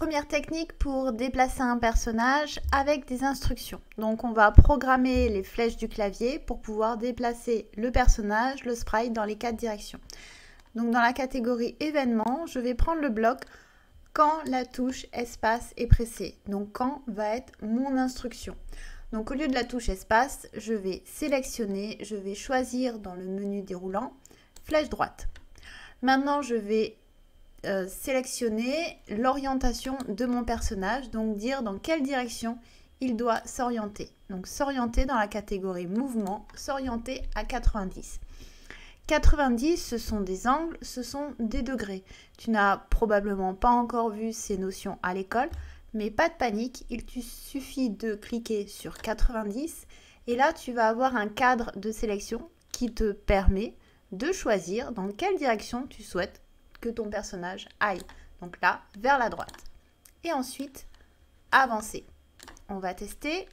Première technique pour déplacer un personnage avec des instructions. Donc on va programmer les flèches du clavier pour pouvoir déplacer le personnage, le sprite dans les 4 directions. Donc dans la catégorie événements, je vais prendre le bloc quand la touche espace est pressée. Donc quand va être mon instruction. Donc au lieu de la touche espace, je vais sélectionner, je vais choisir dans le menu déroulant flèche droite. Maintenant je vais sélectionner l'orientation de mon personnage, donc dire dans quelle direction il doit s'orienter. Donc s'orienter dans la catégorie mouvement, s'orienter à 90. 90, ce sont des angles, ce sont des degrés. Tu n'as probablement pas encore vu ces notions à l'école, mais pas de panique, il te suffit de cliquer sur 90 et là tu vas avoir un cadre de sélection qui te permet de choisir dans quelle direction tu souhaites que ton personnage aille. Donc là, vers la droite. Et ensuite, avancer. On va tester.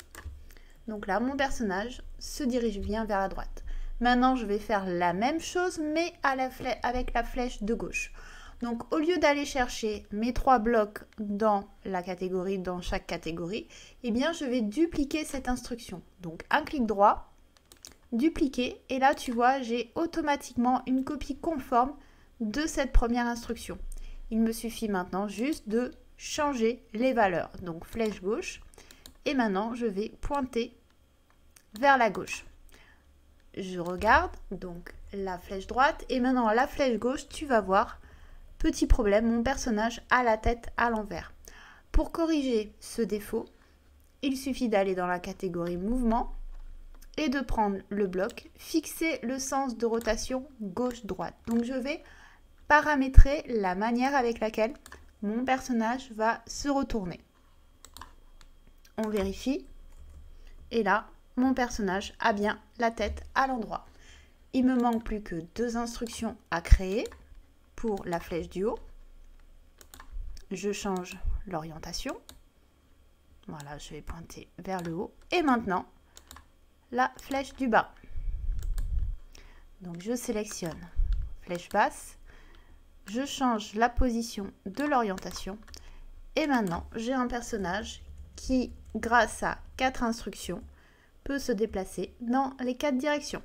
Donc là, mon personnage se dirige bien vers la droite. Maintenant, je vais faire la même chose, mais avec la flèche de gauche. Donc, au lieu d'aller chercher mes 3 blocs dans chaque catégorie, eh bien, je vais dupliquer cette instruction. Donc, un clic droit, dupliquer, et là, tu vois, j'ai automatiquement une copie conforme de cette première instruction. Il me suffit maintenant juste de changer les valeurs. Donc flèche gauche et maintenant je vais pointer vers la gauche. Je regarde donc la flèche droite et maintenant la flèche gauche, tu vas voir, petit problème, mon personnage a la tête à l'envers. Pour corriger ce défaut, il suffit d'aller dans la catégorie mouvement et de prendre le bloc, fixer le sens de rotation gauche-droite. Donc je vais paramétrer la manière avec laquelle mon personnage va se retourner. On vérifie. Et là, mon personnage a bien la tête à l'endroit. Il me manque plus que 2 instructions à créer pour la flèche du haut. Je change l'orientation. Voilà, je vais pointer vers le haut. Et maintenant, la flèche du bas. Donc je sélectionne flèche basse. Je change la position de l'orientation et maintenant j'ai un personnage qui, grâce à 4 instructions, peut se déplacer dans les 4 directions.